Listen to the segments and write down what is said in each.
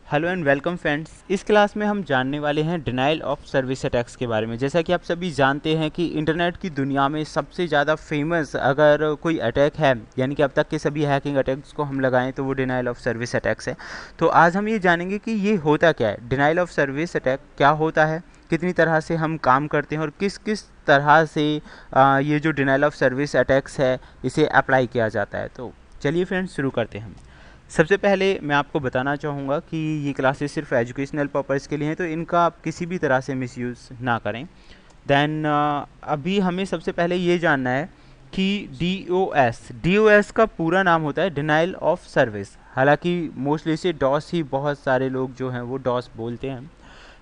Hello and welcome friends. इस class में हम जानने वाले हैं डिनाइल ऑफ सर्विस अटैक्स के बारे में। जैसा कि आप सभी जानते हैं कि इंटरनेट की दुनिया में सबसे ज़्यादा फेमस अगर कोई अटैक है, यानी कि अब तक के सभी हैकिंग अटैक्स को हम लगाएं तो वो डिनाइल ऑफ सर्विस अटैक्स है। तो आज हम ये जानेंगे कि ये होता क्या है, डिनाइल ऑफ सर्विस अटैक क्या होता है, कितनी तरह से हम काम करते हैं और किस किस तरह से ये जो डिनाइल ऑफ सर्विस अटैक्स है इसे अप्लाई किया जाता है। तो चलिए फ्रेंड्स शुरू करते हैं। सबसे पहले मैं आपको बताना चाहूँगा कि ये क्लासेस सिर्फ एजुकेशनल पर्पज़ के लिए हैं, तो इनका आप किसी भी तरह से मिसयूज़ ना करें। देन अभी हमें सबसे पहले ये जानना है कि डी ओ एस का पूरा नाम होता है डिनाइल ऑफ सर्विस। हालांकि मोस्टली इसे डॉस ही बहुत सारे लोग जो हैं वो डॉस बोलते हैं।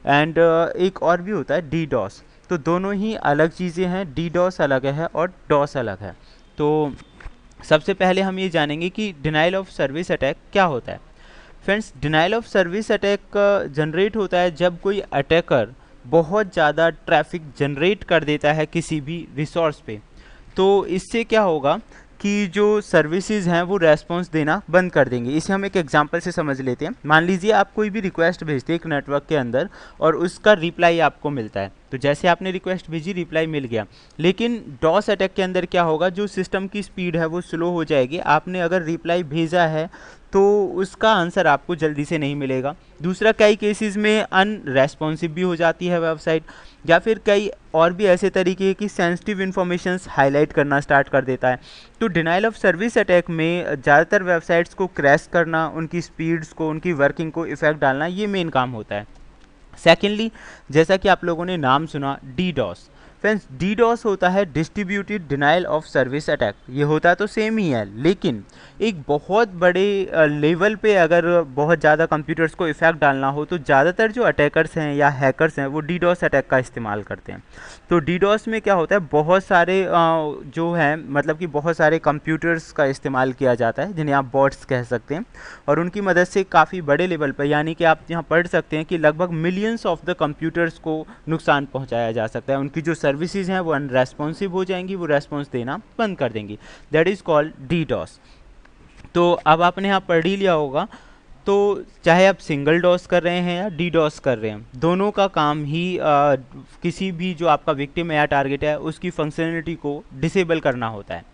एंड एक और भी होता है डी डॉस। तो दोनों ही अलग चीज़ें हैं, डी डॉस अलग है और डॉस अलग है। तो सबसे पहले हम ये जानेंगे कि डिनाइल ऑफ सर्विस अटैक क्या होता है। Friends, denial of service attack generate होता है जब कोई अटैकर बहुत ज़्यादा ट्रैफिक जनरेट कर देता है किसी भी रिसोर्स पे। तो इससे क्या होगा कि जो सर्विसेज हैं वो रेस्पॉन्स देना बंद कर देंगे। इसे हम एक एग्जांपल से समझ लेते हैं। मान लीजिए आप कोई भी रिक्वेस्ट भेजते हैं एक नेटवर्क के अंदर और उसका रिप्लाई आपको मिलता है। तो जैसे आपने रिक्वेस्ट भेजी, रिप्लाई मिल गया, लेकिन डॉस अटैक के अंदर क्या होगा, जो सिस्टम की स्पीड है वो स्लो हो जाएगी। आपने अगर रिप्लाई भेजा है तो उसका आंसर आपको जल्दी से नहीं मिलेगा। दूसरा, कई केसेस में अनरेस्पॉन्सिव भी हो जाती है वेबसाइट, या फिर कई और भी ऐसे तरीके की सेंसिटिव इन्फॉर्मेशंस हाईलाइट करना स्टार्ट कर देता है। तो डिनाइल ऑफ सर्विस अटैक में ज़्यादातर वेबसाइट्स को क्रैश करना, उनकी स्पीड्स को, उनकी वर्किंग को इफेक्ट डालना, ये मेन काम होता है। सेकेंडली, जैसा कि आप लोगों ने नाम सुना D DoS. Friends, D DoS होता है distributed denial of service attack. ये होता तो सेम ही है, लेकिन एक बहुत बड़े लेवल पे अगर बहुत ज़्यादा कंप्यूटर्स को इफेक्ट डालना हो तो ज़्यादातर जो अटैकर्स हैं या हैकर्स हैं वो डी डॉस अटैक का इस्तेमाल करते हैं। तो डी डॉस में क्या होता है, बहुत सारे जो हैं, मतलब कि बहुत सारे कंप्यूटर्स का इस्तेमाल किया जाता है जिन्हें आप बॉट्स कह सकते हैं, और उनकी मदद से काफ़ी बड़े लेवल पर, यानी कि आप यहाँ पढ़ सकते हैं कि लगभग मिलियंस ऑफ द कंप्यूटर्स को नुकसान पहुँचाया जा सकता है। उनकी जो सर्विसेज हैं वो अनरेस्पॉन्सिव हो जाएंगी, वो रेस्पॉन्स देना बंद कर देंगी। That is called D DoS. तो अब आपने यहाँ पढ़ ही लिया होगा। तो चाहे आप सिंगल डॉस कर रहे हैं या डी डॉस कर रहे हैं, दोनों का काम ही किसी भी जो आपका विक्टिम है या टारगेट है उसकी फंक्शनलिटी को डिसेबल करना होता है।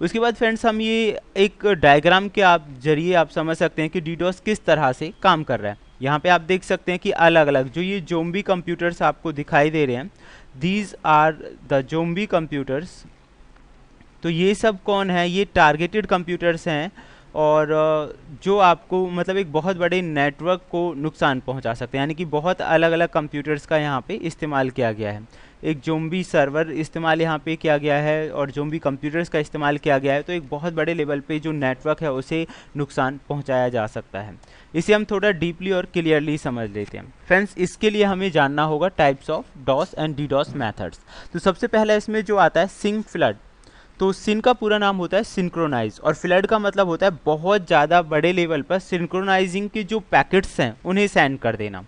उसके बाद फ्रेंड्स, हम ये एक डायग्राम के आप जरिए आप समझ सकते हैं कि डीडॉस किस तरह से काम कर रहा है। यहाँ पे आप देख सकते हैं कि अलग अलग जो ये जोम्बी कंप्यूटर्स आपको दिखाई दे रहे हैं, these are the zombie computers. तो ये सब कौन है, ये टारगेटेड कंप्यूटर्स हैं और जो आपको मतलब एक बहुत बड़े नेटवर्क को नुकसान पहुंचा सकते हैं। यानी कि बहुत अलग अलग कंप्यूटर्स का यहाँ पे इस्तेमाल किया गया है। एक जोम्बी सर्वर इस्तेमाल यहाँ पे किया गया है और जोम्बी कंप्यूटर्स का इस्तेमाल किया गया है। तो एक बहुत बड़े लेवल पे जो नेटवर्क है उसे नुकसान पहुँचाया जा सकता है। इसे हम थोड़ा डीपली और क्लियरली समझ लेते हैं। फ्रेंड्स, इसके लिए हमें जानना होगा types of DoS and D DoS methods. तो सबसे पहला इसमें जो आता है सिंक फ्लड। तो सिन का पूरा नाम होता है सिंक्रोनाइज, और फ्लड का मतलब होता है बहुत ज़्यादा बड़े लेवल पर सिंक्रोनाइजिंग के जो पैकेट्स हैं उन्हें सेंड कर देना।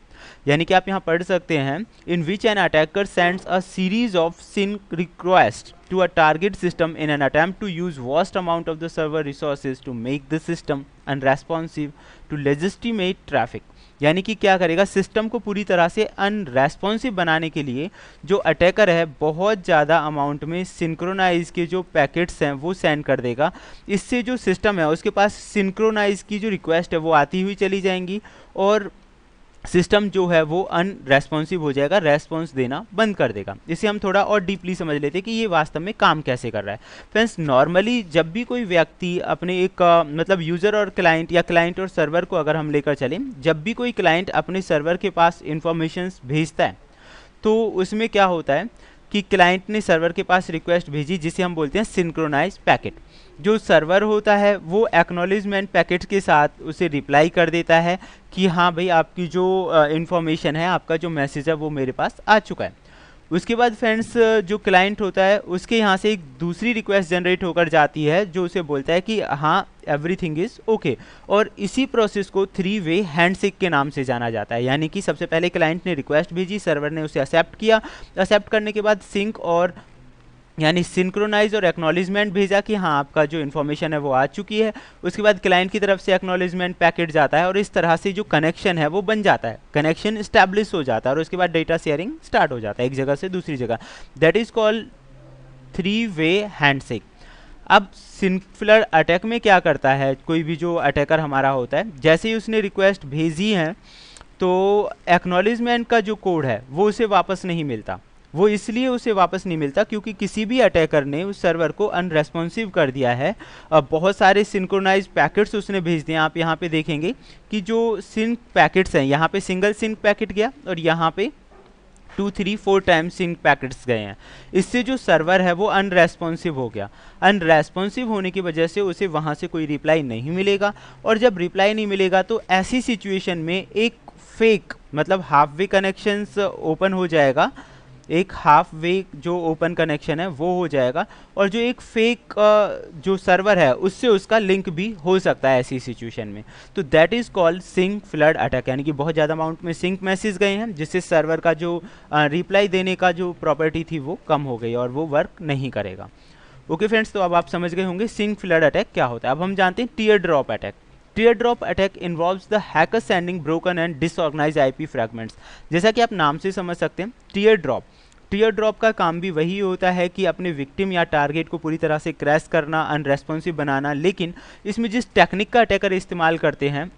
यानी कि आप यहाँ पढ़ सकते हैं, in which an attacker sends a series of sync request to a target system in an attempt to use vast amount of the server resources to make the system unresponsive to legitimate traffic. यानी कि क्या करेगा, system को पूरी तरह से unresponsive बनाने के लिए जो अटैकर है बहुत ज़्यादा अमाउंट में सिंक्रोनाइज के जो पैकेट्स हैं वो सेंड कर देगा। इससे जो सिस्टम है उसके पास सिंक्रोनाइज की जो रिक्वेस्ट है वो आती हुई चली जाएंगी और सिस्टम जो है वो अनरेस्पॉन्सिव हो जाएगा, रेस्पॉन्स देना बंद कर देगा। इसे हम थोड़ा और डीपली समझ लेते हैं कि ये वास्तव में काम कैसे कर रहा है। फ्रेंड्स, नॉर्मली जब भी कोई व्यक्ति अपने एक मतलब यूज़र और क्लाइंट या क्लाइंट और सर्वर को अगर हम लेकर चलें, जब भी कोई क्लाइंट अपने सर्वर के पास इंफॉर्मेशंस भेजता है तो उसमें क्या होता है कि क्लाइंट ने सर्वर के पास रिक्वेस्ट भेजी जिसे हम बोलते हैं सिंक्रोनाइज पैकेट। जो सर्वर होता है वो एक्नॉलेजमेंट पैकेट के साथ उसे रिप्लाई कर देता है कि हाँ भाई, आपकी जो इन्फॉर्मेशन है, आपका जो मैसेज है वो मेरे पास आ चुका है। उसके बाद फ्रेंड्स, जो क्लाइंट होता है उसके यहाँ से एक दूसरी रिक्वेस्ट जनरेट होकर जाती है जो उसे बोलता है कि हाँ एवरीथिंग इज़ ओके, और इसी प्रोसेस को 3-वे हैंडशेक के नाम से जाना जाता है। यानी कि सबसे पहले क्लाइंट ने रिक्वेस्ट भेजी, सर्वर ने उसे एक्सेप्ट किया, एक्सेप्ट करने के बाद सिंक और यानी सिंक्रोनाइज और एक्नॉलेजमेंट भेजा कि हाँ आपका जो इन्फॉर्मेशन है वो आ चुकी है। उसके बाद क्लाइंट की तरफ से एक्नॉलेजमेंट पैकेट जाता है और इस तरह से जो कनेक्शन है वो बन जाता है, कनेक्शन इस्टेब्लिश हो जाता है और उसके बाद डेटा शेयरिंग स्टार्ट हो जाता है एक जगह से दूसरी जगह। दैट इज कॉल्ड 3-वे हैंडशेक। अब सिंपलर अटैक में क्या करता है, कोई भी जो अटैकर हमारा होता है, जैसे ही उसने रिक्वेस्ट भेजी है तो एक्नॉलेजमेंट का जो कोड है वो उसे वापस नहीं मिलता। वो इसलिए उसे वापस नहीं मिलता क्योंकि किसी भी अटैकर ने उस सर्वर को अनरेस्पॉन्सिव कर दिया है। अब बहुत सारे सिंक्रोनाइज पैकेट्स उसने भेज दिए। आप यहाँ पे देखेंगे कि जो सिंक पैकेट्स हैं, यहाँ पे सिंगल सिंक पैकेट गया और यहाँ पे 2-3-4 टाइम्स सिंक पैकेट्स गए हैं। इससे जो सर्वर है वो अनरेस्पॉन्सिव हो गया। अनरेस्पॉन्सिव होने की वजह से उसे वहाँ से कोई रिप्लाई नहीं मिलेगा और जब रिप्लाई नहीं मिलेगा तो ऐसी सिचुएशन में एक फेक मतलब हाफ वे कनेक्शंस ओपन हो जाएगा, एक हाफ वे जो ओपन कनेक्शन है वो हो जाएगा और जो एक फेक जो सर्वर है उससे उसका लिंक भी हो सकता है ऐसी सिचुएशन में। तो that is called SYN flood attack, यानी कि बहुत ज़्यादा अमाउंट में सिंक मैसेज गए हैं जिससे सर्वर का जो रिप्लाई देने का जो प्रॉपर्टी थी वो कम हो गई और वो वर्क नहीं करेगा। ओके फ्रेंड्स, तो अब आप समझ गए होंगे सिंक फ्लड अटैक क्या होता है। अब हम जानते हैं tier drop attack. Tier drop attack involves the hacker sending broken and disorganised IP fragments. जैसा कि आप नाम से समझ सकते हैं, टीयर ड्रॉप का काम भी वही होता है कि अपने विक्टिम या टारगेट को पूरी तरह से क्रैश करना, अनरेस्पॉन्सिव बनाना। लेकिन इसमें जिस टेक्निक का अटैकर इस्तेमाल करते हैं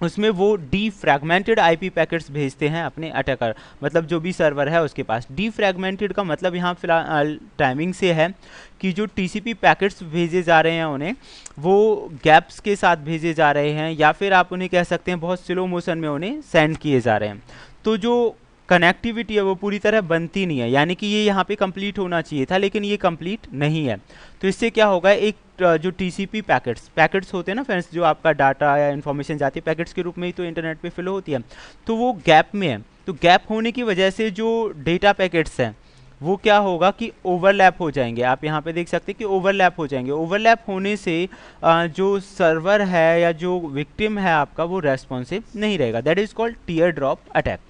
उसमें वो डीफ्रैगमेंटेड आईपी पैकेट्स भेजते हैं अपने अटैकर, मतलब जो भी सर्वर है उसके पास। डीफ्रैगमेंटेड का मतलब यहाँ फिलहाल टाइमिंग से है कि जो टीसीपी पैकेट्स भेजे जा रहे हैं उन्हें वो गैप्स के साथ भेजे जा रहे हैं, या फिर आप उन्हें कह सकते हैं बहुत स्लो मोशन में उन्हें सेंड किए जा रहे हैं। तो जो कनेक्टिविटी है वो पूरी तरह बनती नहीं है, यानी कि ये यहाँ पे कंप्लीट होना चाहिए था लेकिन ये कंप्लीट नहीं है। तो इससे क्या होगा, एक जो टीसीपी पैकेट्स होते हैं ना फ्रेंड्स, जो आपका डाटा या इन्फॉर्मेशन जाती है पैकेट्स के रूप में ही तो इंटरनेट पे फ्लो होती है, तो वो गैप में है। तो गैप होने की वजह से जो डेटा पैकेट्स हैं वो क्या होगा कि ओवरलैप हो जाएंगे। आप यहाँ पे देख सकते हैं कि ओवरलैप हो जाएंगे। ओवरलैप होने से जो सर्वर है या जो विक्टिम है आपका वो रेस्पॉन्सिव नहीं रहेगा। That is called tear drop attack.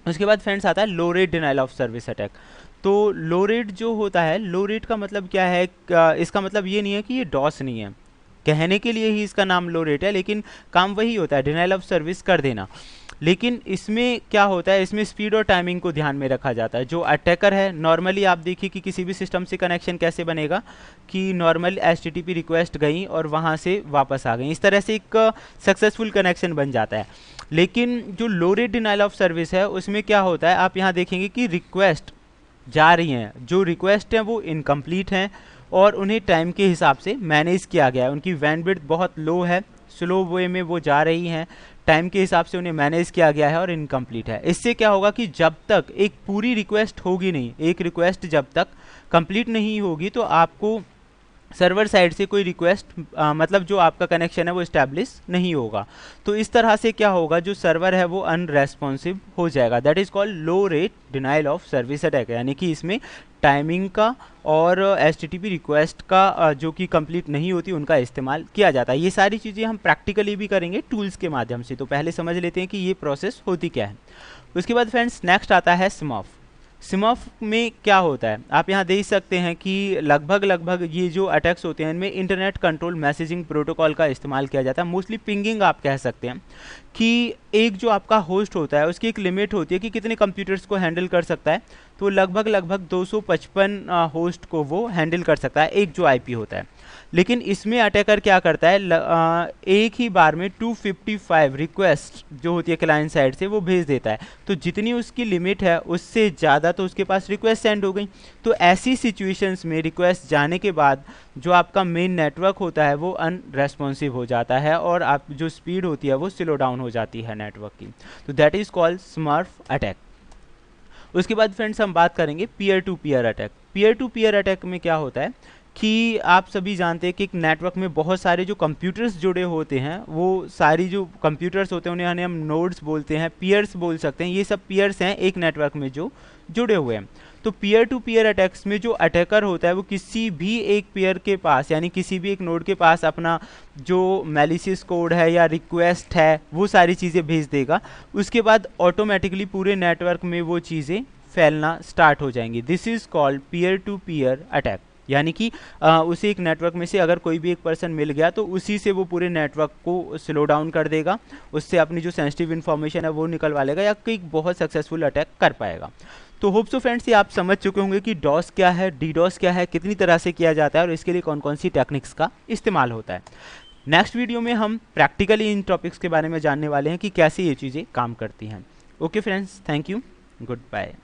उसके बाद फ्रेंड्स आता है low rate denial of service attack. तो लो रेट जो होता है, लो रेट का मतलब क्या है, इसका मतलब ये नहीं है कि ये डॉस नहीं है, कहने के लिए ही इसका नाम लो रेट है, लेकिन काम वही होता है, डिनाइल ऑफ सर्विस कर देना। लेकिन इसमें क्या होता है, इसमें स्पीड और टाइमिंग को ध्यान में रखा जाता है। जो अटैकर है, नॉर्मली आप देखिए कि किसी भी सिस्टम से कनेक्शन कैसे बनेगा कि नॉर्मल एचटीटीपी रिक्वेस्ट गई और वहाँ से वापस आ गई, इस तरह से एक सक्सेसफुल कनेक्शन बन जाता है। लेकिन जो लो रेट डिनाइल ऑफ सर्विस है उसमें क्या होता है, आप यहाँ देखेंगे कि रिक्वेस्ट जा रही हैं, जो रिक्वेस्ट हैं वो इनकम्प्लीट हैं और उन्हें टाइम के हिसाब से मैनेज किया गया है। उनकी बैंडविड्थ बहुत लो है, स्लो वे में वो जा रही हैं, टाइम के हिसाब से उन्हें मैनेज किया गया है और इनकम्प्लीट है। इससे क्या होगा कि जब तक एक पूरी रिक्वेस्ट होगी नहीं, एक रिक्वेस्ट जब तक कंप्लीट नहीं होगी तो आपको सर्वर साइड से कोई रिक्वेस्ट मतलब जो आपका कनेक्शन है वो इस्टेब्लिश नहीं होगा। तो इस तरह से क्या होगा, जो सर्वर है वो अनरेस्पॉन्सिव हो जाएगा। That is called low rate denial of service attack, यानी कि इसमें टाइमिंग का और एचटीटीपी रिक्वेस्ट का जो कि कंप्लीट नहीं होती उनका इस्तेमाल किया जाता है। ये सारी चीज़ें हम प्रैक्टिकली भी करेंगे टूल्स के माध्यम से। तो पहले समझ लेते हैं कि ये प्रोसेस होती क्या है। उसके बाद फ्रेंड्स नेक्स्ट आता है स्मफ। स्मफ में क्या होता है, आप यहाँ देख सकते हैं कि लगभग ये जो अटैक्स होते हैं इनमें इंटरनेट कंट्रोल मैसेजिंग प्रोटोकॉल का इस्तेमाल किया जाता है। मोस्टली पिंगिंग आप कह सकते हैं कि एक जो आपका होस्ट होता है उसकी एक लिमिट होती है कि कितने कंप्यूटर्स को हैंडल कर सकता है। तो लगभग 255 होस्ट को वो हैंडल कर सकता है एक जो आईपी होता है। लेकिन इसमें अटैकर क्या करता है, एक ही बार में 255 रिक्वेस्ट जो होती है क्लाइंट साइड से वो भेज देता है। तो जितनी उसकी लिमिट है उससे ज़्यादा तो उसके पास रिक्वेस्ट सेंड हो गई। तो ऐसी सिचुएशंस में रिक्वेस्ट जाने के बाद जो आपका मेन नेटवर्क होता है वो अनरेस्पॉन्सिव हो जाता है और आप जो स्पीड होती है वो स्लो डाउन हो जाती है नेटवर्क की। तो that is called smurf attack. उसके बाद फ्रेंड्स हम बात करेंगे peer to peer attack. Peer to peer attack में क्या होता है कि आप सभी जानते हैं कि एक नेटवर्क में बहुत सारे जो कंप्यूटर्स जुड़े होते हैं, वो सारी जो कंप्यूटर्स होते हैं उन्हें हम नोड्स बोलते हैं, पीयर्स बोल सकते हैं। ये सब पीयर्स हैं एक नेटवर्क में जो जुड़े हुए हैं। तो पीयर टू पीयर अटैक्स में जो अटैकर होता है वो किसी भी एक पीयर के पास यानी किसी भी एक नोड के पास अपना जो मैलिशियस कोड है या रिक्वेस्ट है वो सारी चीज़ें भेज देगा। उसके बाद ऑटोमेटिकली पूरे नेटवर्क में वो चीज़ें फैलना स्टार्ट हो जाएंगी। This is called peer to peer attack, यानी कि उसी एक नेटवर्क में से अगर कोई भी एक पर्सन मिल गया तो उसी से वो पूरे नेटवर्क को स्लो डाउन कर देगा, उससे अपनी जो सेंसिटिव इन्फॉर्मेशन है वो निकलवा लेगा या कोई बहुत सक्सेसफुल अटैक कर पाएगा। तो होप सो फ्रेंड्स ये आप समझ चुके होंगे कि डॉस क्या है, डीडॉस क्या है, कितनी तरह से किया जाता है और इसके लिए कौन कौन सी टेक्निक्स का इस्तेमाल होता है। नेक्स्ट वीडियो में हम प्रैक्टिकली इन टॉपिक्स के बारे में जानने वाले हैं कि कैसे ये चीज़ें काम करती हैं। Okay friends, thank you, good bye.